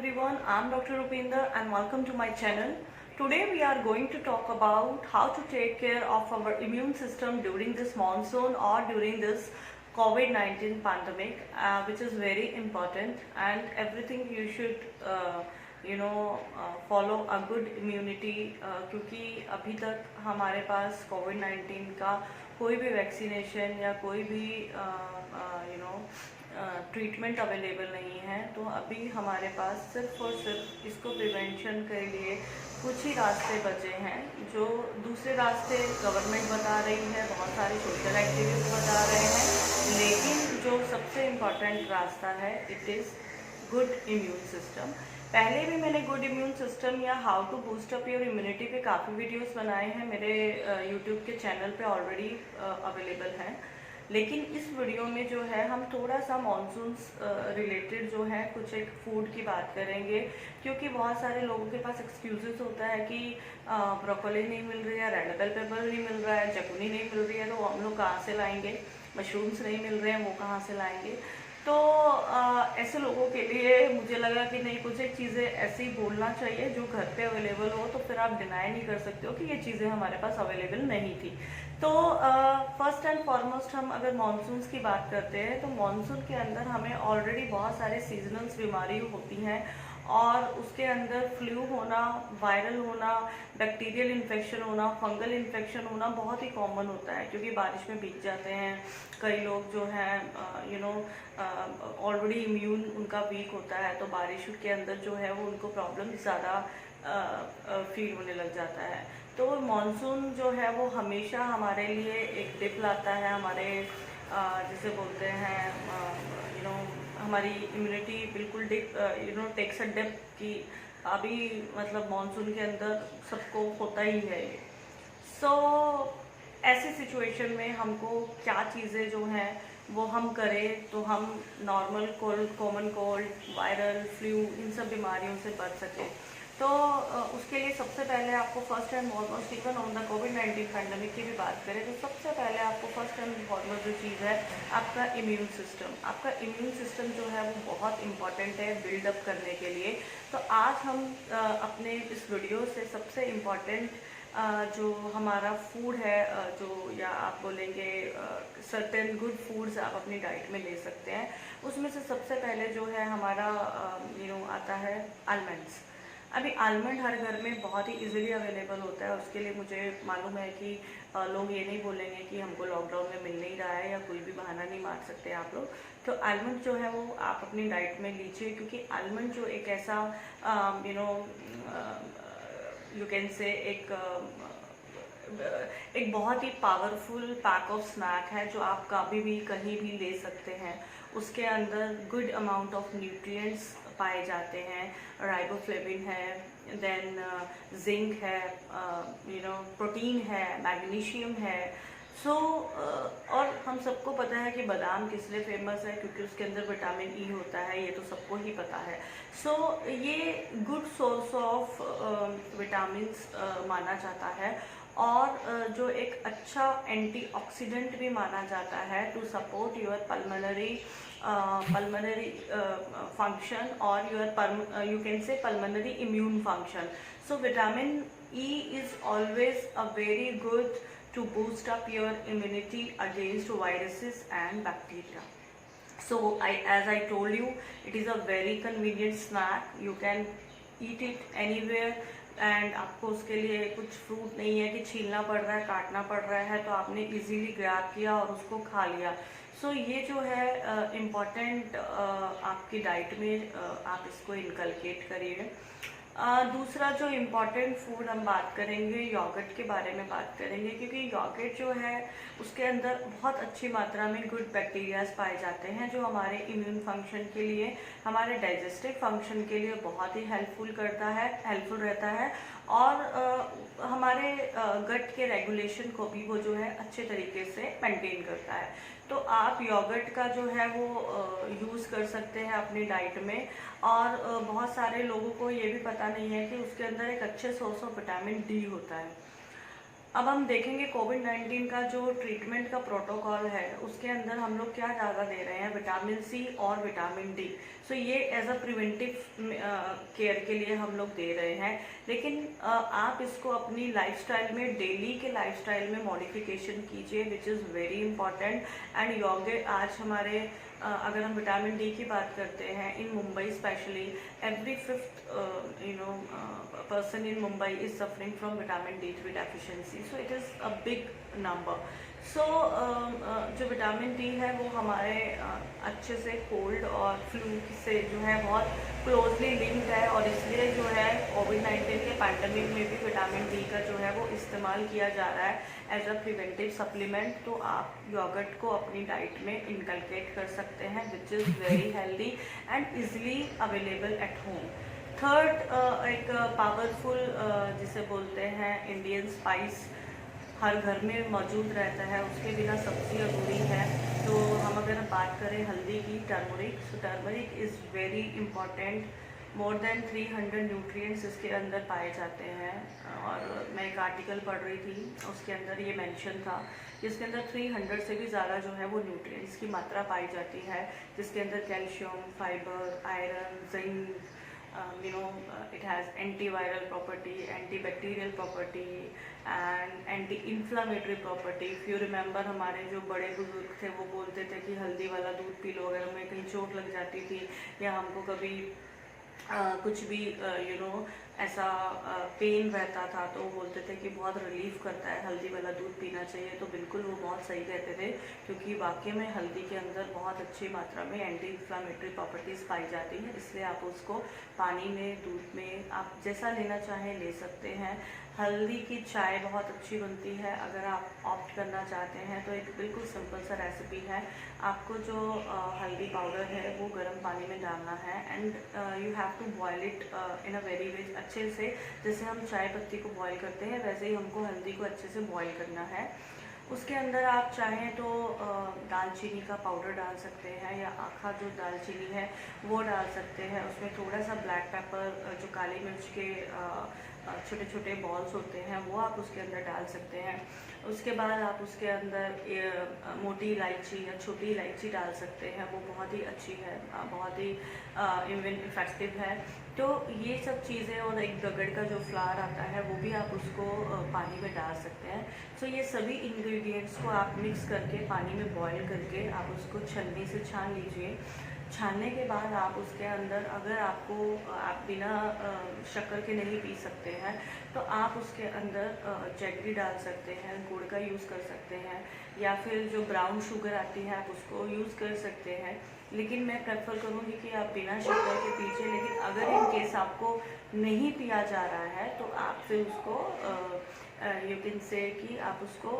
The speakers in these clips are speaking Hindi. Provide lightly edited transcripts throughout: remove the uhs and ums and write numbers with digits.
everyone, I'm Dr. Rupinder and welcome to my channel. Today we are going to talk about how to take care of our immune system during this monsoon or during this COVID-19 pandemic, which is very important, and everything you should follow a good immunity, क्योंकि अभी तक हमारे पास कोविड-19 का कोई भी वैक्सीनेशन या कोई भी ट्रीटमेंट अवेलेबल नहीं है। तो अभी हमारे पास सिर्फ और सिर्फ इसको प्रिवेंशन के लिए कुछ ही रास्ते बचे हैं। जो दूसरे रास्ते गवर्नमेंट बता रही है, बहुत सारे सोशल एक्टिविस्ट बता रहे हैं, लेकिन जो सबसे इम्पॉर्टेंट रास्ता है it is good immune system. पहले भी मैंने गुड इम्यून सिस्टम या how to boost up your immunity पे काफ़ी वीडियोस बनाए हैं, मेरे यूट्यूब के चैनल पे ऑलरेडी अवेलेबल हैं। लेकिन इस वीडियो में जो है हम थोड़ा सा मानसून्स रिलेटेड जो है कुछ एक फूड की बात करेंगे, क्योंकि बहुत सारे लोगों के पास एक्सक्यूजेस होता है कि ब्रोकोली नहीं मिल रही है, रेड बेल पेपर नहीं मिल रहा है, जकुनी नहीं मिल रही है, तो हम लोग कहाँ से लाएंगे, मशरूम्स नहीं मिल रहे हैं वो कहाँ से लाएंगे। तो ऐसे लोगों के लिए मुझे लगा कि नहीं, कुछ एक चीज़ें ऐसे ही बोलना चाहिए जो घर पे अवेलेबल हो, तो फिर आप डिनाई नहीं कर सकते हो कि ये चीज़ें हमारे पास अवेलेबल नहीं थी। तो फर्स्ट एंड फॉरमोस्ट हम अगर मानसून्स की बात करते हैं तो मानसून के अंदर हमें ऑलरेडी बहुत सारे सीजनल्स बीमारी होती हैं, और उसके अंदर फ्लू होना, वायरल होना, बैक्टीरियल इन्फेक्शन होना, फंगल इन्फेक्शन होना बहुत ही कॉमन होता है, क्योंकि बारिश में भीग जाते हैं। कई लोग जो हैं ऑलरेडी इम्यून उनका वीक होता है, तो बारिश के अंदर जो है वो उनको प्रॉब्लम ज़्यादा फील होने लग जाता है। तो मानसून जो है वो हमेशा हमारे लिए एक डिप लाता है, हमारे जिसे बोलते हैं हमारी इम्यूनिटी बिल्कुल डिप टेक्स अ डिप की अभी मतलब मानसून के अंदर सबको होता ही है ये। सो ऐसी सिचुएशन में हमको क्या चीज़ें जो हैं वो हम करें तो हम normal cold, common cold, viral, flu, इन सब बीमारियों से बच सकें। तो उसके लिए सबसे पहले आपको first and foremost, even on the covid pandemic की भी बात करें तो सबसे पहले आपको फर्स्ट एंड फॉरमोस्ट जो चीज़ है आपका इम्यून सिस्टम। आपका इम्यून सिस्टम जो है वो बहुत इम्पॉर्टेंट है बिल्डअप करने के लिए। तो आज हम अपने इस वीडियो से सबसे इम्पॉर्टेंट जो हमारा फूड है, जो या आप बोलेंगे सर्टेन गुड फूड्स आप अपनी डाइट में ले सकते हैं, उसमें से सबसे पहले जो है हमारा आता है आलमंड्स। अभी आलमंड हर घर में बहुत ही इजीली अवेलेबल होता है। उसके लिए मुझे मालूम है कि लोग ये नहीं बोलेंगे कि हमको लॉकडाउन में मिल नहीं रहा है या कोई भी बहाना नहीं मार सकते आप लोग। तो आलमंड जो है वो आप अपनी डाइट में लीजिए, क्योंकि आलमंड जो एक ऐसा यू कैन से एक बहुत ही पावरफुल पैक ऑफ स्नैक है जो आप कभी भी कहीं भी ले सकते हैं। उसके अंदर गुड अमाउंट ऑफ न्यूट्रिएंट्स पाए जाते हैं, राइबोफ्लेविन है, देन जिंक है, प्रोटीन है, मैग्नीशियम है। और हम सबको पता है कि बादाम किस लिए फेमस है, क्योंकि उसके अंदर विटामिन ई होता है, ये तो सबको ही पता है। ये गुड सोर्स ऑफ विटामिन्स माना जाता है, और जो एक अच्छा एंटीऑक्सीडेंट भी माना जाता है to support your pulmonary function or you can say pulmonary immune function. So vitamin E is always a very good to boost up your immunity against viruses and bacteria. So as I told you, it is a very convenient snack. You can eat it anywhere. And आपको उसके लिए कुछ फ्रूट नहीं है कि छीलना पड़ रहा है, काटना पड़ रहा है, तो आपने इजीली ग्रैब किया और उसको खा लिया। ये जो है इम्पॉर्टेंट आपकी डाइट में आप इसको इनकलकेट करिए। दूसरा जो इम्पॉर्टेंट फूड हम बात करेंगे, योगर्ट के बारे में बात करेंगे, क्योंकि योगर्ट जो है उसके अंदर बहुत अच्छी मात्रा में गुड बैक्टीरियाज पाए जाते हैं जो हमारे इम्यून फंक्शन के लिए, हमारे डाइजेस्टिव फंक्शन के लिए बहुत ही हेल्पफुल रहता है, और हमारे गट के रेगुलेशन को भी वो जो है अच्छे तरीके से मेंटेन करता है। तो आप योगर्ट का जो है वो यूज़ कर सकते हैं अपनी डाइट में। और बहुत सारे लोगों को ये भी पता नहीं है कि उसके अंदर एक अच्छे सोर्स ऑफ विटामिन डी होता है। अब हम देखेंगे कोविड-19 का जो ट्रीटमेंट का प्रोटोकॉल है उसके अंदर हम लोग क्या ज़्यादा दे रहे हैं, विटामिन सी और विटामिन डी। सो ये एज अ प्रिवेंटिव केयर के लिए हम लोग दे रहे हैं। लेकिन आप इसको अपनी लाइफस्टाइल में, डेली के लाइफस्टाइल में मॉडिफिकेशन कीजिए, which is very important. And yoga आज हमारे अगर हम विटामिन डी की बात करते हैं, in Mumbai specially every fifth person in Mumbai is suffering from vitamin D3 deficiency, so it is a big number. So जो विटामिन डी है वो हमारे अच्छे से कोल्ड और फ्लू से जो है बहुत क्लोजली लिंक्ड है, और इसलिए जो है कोविड-19 के पैंडमिक में भी विटामिन डी का जो है वो इस्तेमाल किया जा रहा है एज अ प्रिवेंटिव सप्लीमेंट। तो आप योगर्ट को अपनी डाइट में इनकलकेट कर सकते हैं, which is very healthy and easily available at home. Third, एक पावरफुल जिसे बोलते हैं इंडियन स्पाइस, हर घर में मौजूद रहता है, उसके बिना सब्जी अधूरी है। तो हम अगर बात करें हल्दी की, turmeric, so turmeric is very important. More than 300 nutrients इसके अंदर पाए जाते हैं। और मैं एक आर्टिकल पढ़ रही थी, उसके अंदर ये मेंशन था, जिसके अंदर 300 से भी ज़्यादा जो है वो न्यूट्रिएंट्स की मात्रा पाई जाती है, जिसके अंदर calcium, fibre, iron, zinc, it has antiviral property, antibacterial property and anti-inflammatory property. If you remember, हमारे जो बड़े बुजुर्ग थे वो बोलते थे कि हल्दी वाला दूध पी लो, अगर हमें कहीं चोट लग जाती थी या हमको कभी कुछ भी ऐसा पेन रहता था, तो वो बोलते थे कि बहुत रिलीफ करता है, हल्दी वाला दूध पीना चाहिए। तो बिल्कुल वो बहुत सही कहते थे, क्योंकि वाकई में हल्दी के अंदर बहुत अच्छी मात्रा में एंटी इन्फ्लामेटरी प्रॉपर्टीज़ पाई जाती हैं। इसलिए आप उसको पानी में, दूध में, आप जैसा लेना चाहें ले सकते हैं। हल्दी की चाय बहुत अच्छी बनती है। अगर आप ऑप्ट करना चाहते हैं तो एक बिल्कुल सिंपल सा रेसिपी है। आपको जो हल्दी पाउडर है वो गर्म पानी में डालना है, and you have to boil it in a very wedge, अच्छे से, जैसे हम चाय पत्ती को बॉयल करते हैं वैसे ही हमको हल्दी को अच्छे से बॉयल करना है। उसके अंदर आप चाहें तो दालचीनी का पाउडर डाल सकते हैं, या आखा जो दालचीनी है वो डाल सकते हैं। उसमें थोड़ा सा ब्लैक पेपर, जो काली मिर्च के छोटे छोटे बॉल्स होते हैं, वो आप उसके अंदर डाल सकते हैं। उसके बाद आप उसके अंदर मोटी इलायची या छोटी इलायची डाल सकते हैं, वो बहुत ही अच्छी है, बहुत ही इवन इफेक्टिव है। तो ये सब चीज़ें, और एक गगड़ का जो फ्लावर आता है वो भी आप उसको पानी में डाल सकते हैं। सो ये सभी इंग्रेडिएंट्स को आप मिक्स करके पानी में बॉईल करके आप उसको छन्नी से छान लीजिए। छानने के बाद आप उसके अंदर, अगर आपको आप बिना शक्कर के नहीं पी सकते हैं तो आप उसके अंदर जैगरी डाल सकते हैं, गुड़ का यूज़ कर सकते हैं, या फिर जो ब्राउन शुगर आती है आप उसको यूज़ कर सकते हैं। लेकिन मैं प्रेफर करूँगी कि आप बिना शक्कर के पीजिए। लेकिन अगर इन केस आपको नहीं पिया जा रहा है तो आप फिर उसको यू कैन से कि आप उसको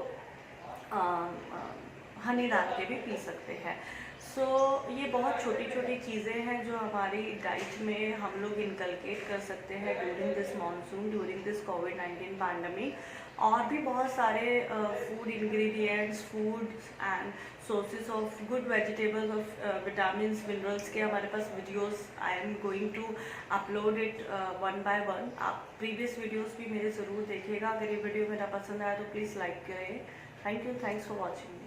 हनी डाल के भी पी सकते हैं। सो ये बहुत छोटी छोटी चीज़ें हैं जो हमारी डाइट में हम लोग इनकलकेट कर सकते हैं during this monsoon, during this कोविड-19 पैंडमिक। और भी बहुत सारे food ingredients, food and sources of good vegetables, of vitamins, minerals के हमारे पास videos, I am going to upload it one by one. आप प्रीवियस वीडियोस भी मेरे ज़रूर देखिएगा। अगर ये वीडियो मेरा पसंद आया तो प्लीज़ लाइक करें। Thank you, thanks for watching.